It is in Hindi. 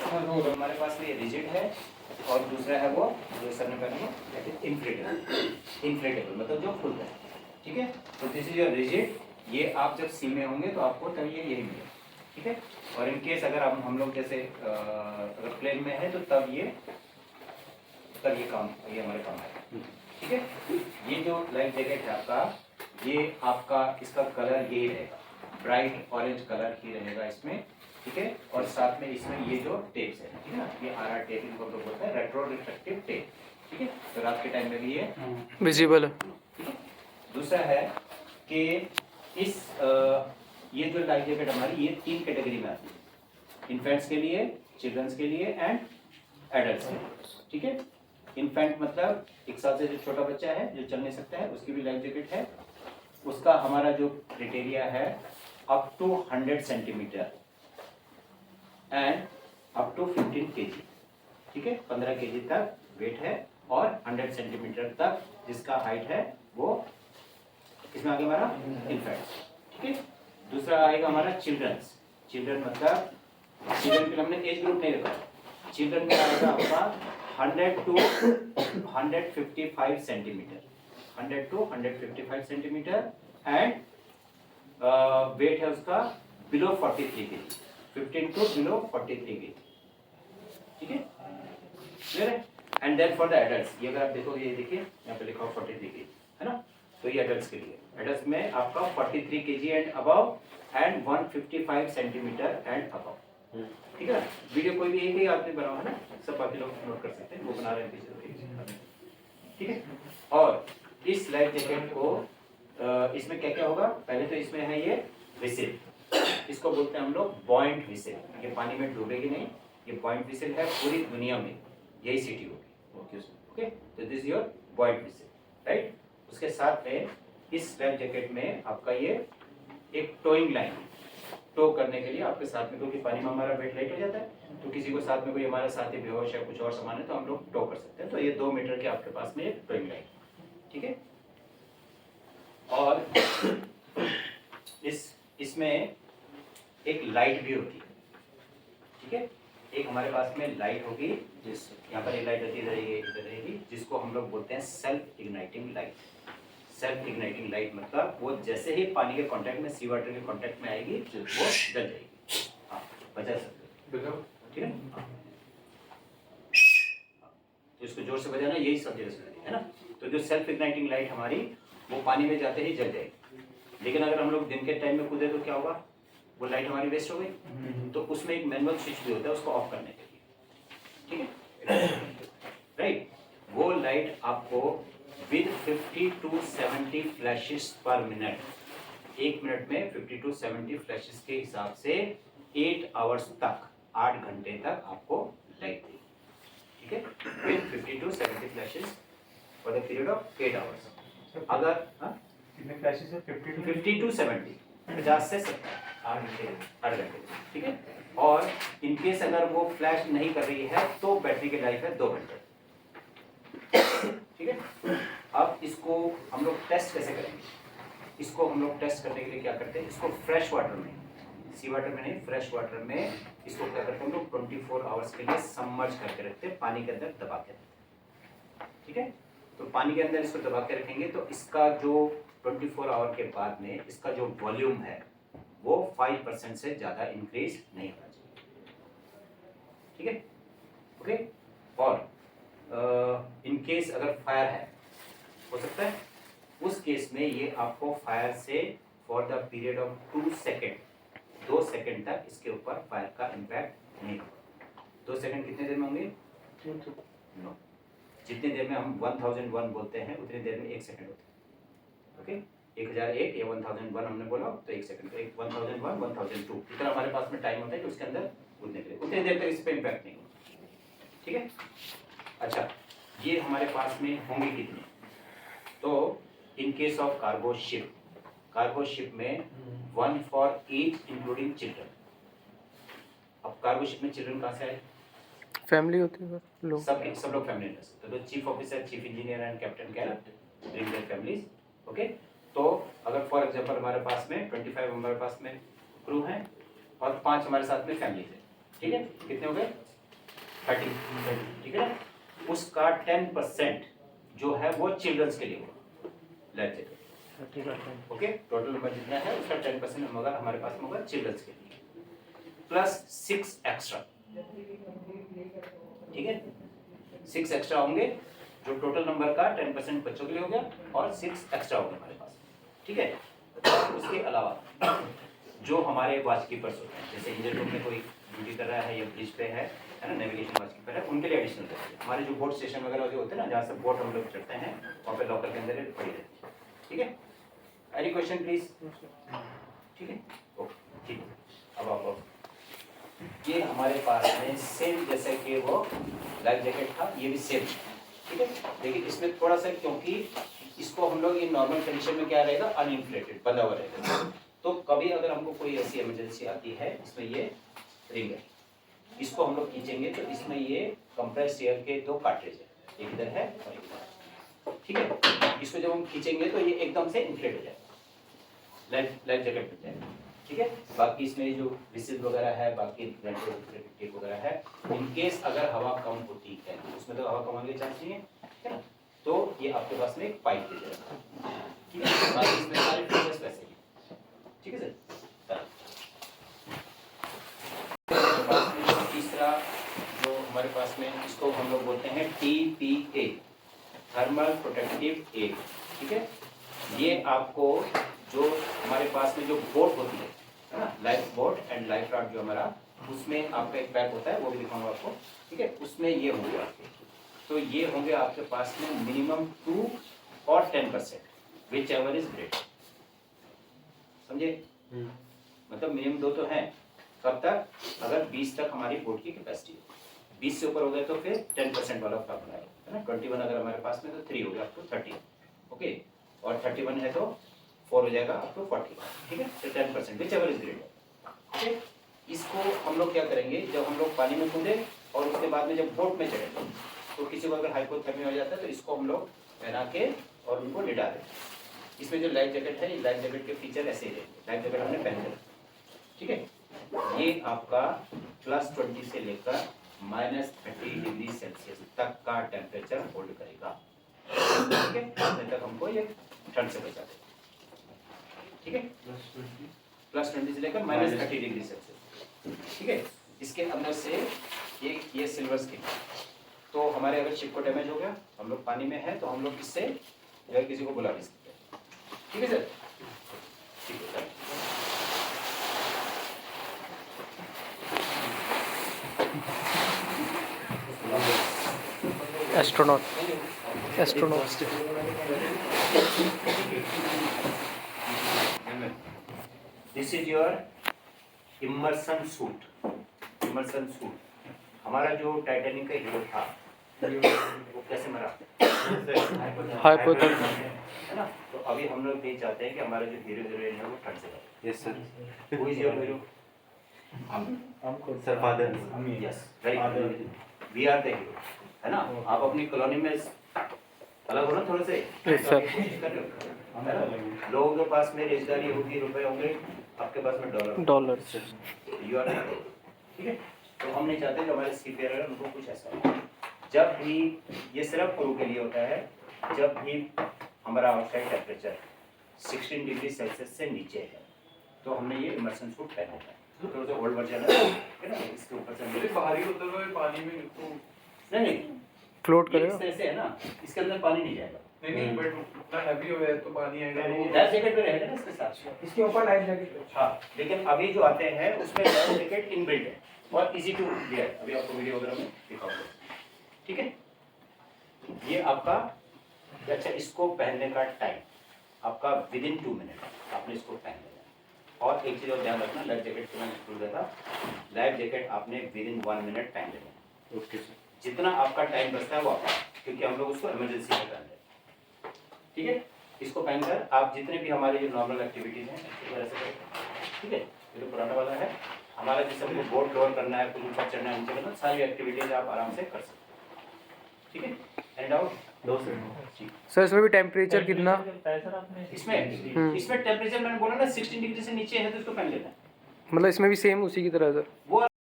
हमारे पास में ये रिजिड है और दूसरा है वो जो सर ने पहना इन्फ्लेटेबल मतलब जो खुलता है। ठीक है, तो दिस इज योर रिजिड। ये आप जब सी में होंगे तो आपको तब ये यही मिलेगा। ठीक है, और इन केस अगर हम लोग जैसे अगर प्लेन में है तो तब ये हमारे काम आएगा। ठीक है, ये जो लाइफ जैकेट है आपका, ये आपका इसका कलर यही रहेगा, ब्राइट ऑरेंज कलर ही रहेगा इसमें। ठीक है, और साथ में इसमें ये जो टेप्स है, ठीक है ना, ये आर टेप इनको लोग बोलते हैं, रेट्रो रिफ्लेक्टिव टेप। ठीक है, तो रात के टाइम में भी ये विजिबल है। ठीक है, दूसरा है कि इस ये जो लाइफ जैकेट हमारी ये 3 कैटेगरी में आती है, इन्फेंट्स के लिए, चिल्ड्रंस के लिए एंड एडल्ट्स के लिए। ठीक है, इन्फेंट मतलब 1 साल से जो छोटा बच्चा है जो चल नहीं सकता है उसकी भी लाइफ जैकेट है। उसका हमारा जो क्राइटेरिया है up to 100 centimetre and up to 15 KG. ठीक है, 15 केजी तक वेट है और 100 सेंटीमीटर तक जिसका हाइट है वो किसमें आगे हमारा इन्फेंट्स। ठीक है, दूसरा आएगा हमारा चिल्ड्रंस। चिल्ड्रन मतलब चिल्ड्रन के लिए हमने एज ग्रुप नहीं रखा, चिल्ड्रन में आएगा आपका 100 to 155 centimetre, 100 to 155 centimetre and weight है उसका below 43 KG, 15 to below 43 KG. ठीक है, क्लियर है। And then for the adults, ये अगर आप देखोगे, ये देखिए यहाँ पे लिखा हुआ 43 केजी है ना, तो ये एडल्ट्स के लिए, एडल्ट्स में आपका 43 KG and above and 155 centimetre and above. ठीक है, वीडियो कोई भी एक ही आपने बनाया है ना, सब बाकी लोग नोट कर सकते हैं, वो बना रहे हैं पीछे। ठीक है, और इस लाइफ जैकेट को इसमें क्या क्या होगा, पहले तो इसमें है ये विसिल, इसको बोलते हैं हम लोग बॉइंट विसिल। ये पानी में डूबेगी नहीं, ये बॉइंट विसिल है, पूरी दुनिया में यही सिटी होगी। ओके, तो दिस योर बॉइंट विसिल, राइट। उसके साथ में इस लाइफ जैकेट में आपका ये एक टोइंग लाइन, टो करने के लिए आपके साथ में, क्योंकि पानी में हमारा वेट लाइट हो जाता है, तो किसी को साथ में कोई हमारा साथी बेहोश है, कुछ और सामान है, तो हम लोग टो कर सकते हैं। तो ये 2 मीटर के आपके पास में एक टोइंग लाइन। ठीक है, और इसमें एक लाइट भी होती है। ठीक है, एक हमारे पास में लाइट होगी, जिस यहाँ पर एक लाइट रहती है, इधर रहेगी, जिसको हम लोग बोलते हैं self igniting light. Self igniting light मतलब वो जैसे ही पानी के कांटेक्ट में, सी वाटर के कांटेक्ट में आएगी वो जल जाएगी। हाँ, बजा सकते हो, ठीक है। तो इसको जोर से बजाना, यही सब जगह है ना। तो जो सेल्फ इग्नाइटिंग लाइट हमारी, वो पानी में जाते ही जल जाएगी। लेकिन अगर हम लोग दिन के टाइम में कूदे तो क्या होगा, वो लाइट हमारी वेस्ट हो गई। तो उसमें एक मैनुअल स्विच भी होता है उसको ऑफ करने के लिए। ठीक है, राइट। वो लाइट आपको with 50 to 70 flashes per minute, 1 minute में 50 टू 70 फ्लैशेस के हिसाब से 8 आवर्स तक, 8 घंटे तक आपको लाइट देगी। ठीक है, with 50 to 70 flashes for the period of 8 hours. अगर कितने फ्लैशेस है? 50 टू 70, 50 से 70, 8 घंटे, 8 घंटे। ठीक है, और इनकेस अगर वो फ्लैश नहीं कर रही है तो बैटरी की लाइफ है 2 घंटे। ठीक है, अब इसको हम लोग टेस्ट कैसे करेंगे? इसको हम लोग टेस्ट करने के लिए क्या करते हैं, इसको फ्रेश वाटर में, सी वाटर में नहीं, फ्रेश वाटर में इसको क्या करते हैं हम लोग 24 आवर्स के लिए सबमर्ज करके रखते हैं, पानी के अंदर दबा के रखते हैं। ठीक है, तो पानी के अंदर इसको दबा के रखेंगे तो इसका जो 24 आवर के बाद में इसका जो वॉल्यूम है वो 5% से ज़्यादा इंक्रीज नहीं होना चाहिए। ठीक है, ओके। और इन केस अगर फायर है, हो सकता है उस केस में ये आपको फायर से for the period of 2 second, 2 second तक इसके ऊपर फायर का इम्पैक्ट नहीं होगा। 2 सेकेंड कितने देर में होंगे? नो, जितनी देर में हम 1001 बोलते हैं उतनी देर में 1 सेकेंड होता है। ओके, 1001 या 1001 हमने बोला तो 1 सेकेंड, 1001, 1002 इतना हमारे पास में टाइम होता है कि उसके अंदर कूदने के लिए, उतनी देर तक इस पर इम्पैक्ट नहीं होगा। ठीक है, अच्छा, ये हमारे पास में होंगे कितने? तो in case of cargo ship में 1 फॉर ईच इंक्लूडिंग चिल्ड्रन। अब कार्गो शिप में चिल्ड्रन कहाँ से आए? फैमिली होती है लोग, सब लोग फैमिली में। तो chief officer, chief engineer and captain क्या ब्रिंग देयर फैमिलीज। ओके, तो अगर फॉर एग्जांपल हमारे पास में 25 हमारे पास में क्रू हैं और 5 हमारे साथ में फैमिलीज है। ठीक है, कितने हो गए? 30, ठीक है ना, उसका 10% जो है वो चिल्ड्रंस के लिए होगा life jacket. Okay, total number जितना है उसका 10% होगा हमारे पास होगा चिल्ड्रंस के लिए, प्लस 6 एक्स्ट्रा, ठीक है, 6 एक्स्ट्रा होंगे, जो टोटल नंबर का 10% बच्चों के लिए हो गया और 6 एक्स्ट्रा होंगे हमारे पास, ठीक है। उसके अलावा जो हमारे वॉच कीपर्स होते हैं, जैसे इंजन रूम में कोई ड्यूटी कर रहा है या ब्रिज पे है ना, नेविगेशन वॉच कीपर है, उनके लिए एडिशनल रहती है। हमारे जो बोट स्टेशन वगैरह जो होते हैं ना, जहाँ से बोट हम लोग चढ़ते हैं, वहाँ पे लॉकर के अंदर पड़ी रहती है, ठीक है। Any question please? ठीक है, ओके, ठीक है। अब आप ये हमारे पास में सेम जैसे कि वो लाइफ जैकेट था, ये भी सेम, ठीक है। लेकिन इसमें थोड़ा सा, क्योंकि इसको हम लोग ये नॉर्मल कंडीशन में क्या रहेगा, अनइंफ्लेटेड बंधा हुआ रहेगा, तो कभी अगर हमको कोई ऐसी इमरजेंसी आती है, इसमें ये रिंग है, इसको हम लोग खींचेंगे तो इसमें ये कंप्रेस्ड एयर के 2 कार्ट्रिज है, एक इधर है और एक इधर, ठीक है। इसको जब हम खींचेंगे तो ये एकदम से इन्फ्लेट हो जाएगा, लाइफ जैकेट बन जाएगा, ठीक है। बाकी इसमें जो विसिल वगैरह है, बाकी टेप वगैरह है, इन केस अगर हवा कम होती है, उसमें तो हवा कम होने के चांस नहीं है, ठीक है ना, तो ये आपके पास में एक पाइप दे जाएगा, ठीक है। बाकी इसमें सारे फीचर्स वैसे ही, ठीक है सर। तीसरा जो हमारे पास में, इसको हम लोग बोलते हैं TPA, थर्मल प्रोटेक्टिव एड, ठीक है। ये आपको जो हमारे पास में जो बोट होती है ना, life boat and life raft जो हमारा, उसमें आपका एक बैग होता है, वो भी दिखाऊंगा आपको, ठीक है। उसमें ये होंगे आपके, तो ये होंगे आपके पास में मिनिमम 2 और 10%, विच एवर इज ग्रेट, समझे। मतलब मिनिमम 2 तो हैं, कब तक, अगर 20 तक हमारी बोट की कैपेसिटी है, 20 से ऊपर हो गए तो फिर 10% वाला फॉर्मूला है ना, 21 अगर हमारे पास में तो 3 हो गया अप टू 30, ओके, और 31 है तो 4 हो जाएगा अप टू 40, ठीक है। तो 10% विच एवर इज ग्रेट, ठीक है। इसको हम लोग क्या करेंगे, जब हम लोग पानी में कूदे और उसके बाद में जब बोट में चढ़े, तो किसी को अगर हाइपोथर्मिया हो जाता है तो इसको हम लोग पहना के और उनको लिटा दें। इसमें जो लाइफ जैकेट है, लाइफ जैकेट के फीचर ऐसे ही रहेंगे, लाइफ जैकेट हमने पहन लिया, ठीक है। ये आपका +20 से लेकर -30 डिग्री सेल्सियस तक का टेम्परेचर होल्ड करेगा, ठीक है। तब तक हमको ये ठंड से बचा देगा, ठीक है। +20 से लेकर -30 डिग्री सेल्सियस, ठीक है। इसके अंदर से ये सिल्वर स्किन, तो हमारे अगर शिप को डैमेज हो गया, हम लोग पानी में है, तो हम लोग इससे अगर किसी को बुला नहीं सकते, ठीक है सर, ठीक है sir. Astronaut this is your immersion suit. हमारा जो टाइटैनिक का हीरो था, वो कैसे मरा, हाइपोथर्मिया, है ना। तो अभी हम लोग ये चाहते हैं कि हमारा जो हीरो हीरोइन है वो ठंड से बचे। Yes sir. Who is your hero? हम sir father. Yes, very good, we are the hero, है ना। आप अपनी कॉलोनी में अलग हो ना थोड़े से, Yes, sir. कोशिश कर रहे हो, है ना? लोगों के पास में रेजगारी होगी, रुपए होंगे, आपके पास में डॉलर, यू आर, ठीक है। तो हम नहीं चाहते कि हमारे सीफेयर उनको कुछ ऐसा हो। जब भी ये सिर्फ क्रू के लिए होता है, जब भी हमारा आउटसाइड टेम्परेचर 16 डिग्री सेल्सियस से नीचे है, तो हमने ये इमर्सन सूट पहना है। तो जो ओल्ड वर्जन है ना, इसके ऊपर से बाहरी होते हुए पानी में तो नहीं फ्लोट ये करेगा। इस तरह से है ना, इसके अंदर पानी नहीं जाएगा। नहीं बट उतना हैवी हो गया तो पानी आएगा। लाइफ जैकेट में रहेगा ना इसके साथ, इसके ऊपर लाइफ जैकेट। हाँ। लेकिन अभी जो आते हैं उसमें लाइफ जैकेट इनबिल्ट है और इजी टू वियर, अभी आपको वीडियो वगैरह में दिखाऊंगा, ठीक है। ये आपका, अच्छा, इसको पहनने का टाइम आपका विदिन 2 मिनट आपने इसको पहन लेना। और एक चीज़ और ध्यान रखना, लाइफ जैकेट को मैंने भूल गया था, लाइफ जैकेट आपने विदिन 1 मिनट पहन लेना। Okay sir. जितना आपका टाइम बचता है वो आपका, क्योंकि हम लोग उसको इमरजेंसी में पहन रहे हैं, ठीक है। इसको पहनकर आप जितने भी हमारे जो नॉर्मल एक्टिविटीज़ हैं अच्छी तरह से करें, ठीक है। ये तो पुराना वाला है हमारा, जैसे हमको बोट लोअर करना है, कुछ ऊपर चढ़ना है, नीचे करना, सारी एक्टिविटीज़ आप आराम से कर सकते हैं, ठीक है। एंड आउट दो सर। ठीक। सर इसमें भी टेम्परेचर कितना? इसमें टेम्परेचर मैंने बोला ना 16 डिग्री से नीचे है तो इसको पहन लेना है। मतलब इसमें भी सेम उसी की तरह सर? वो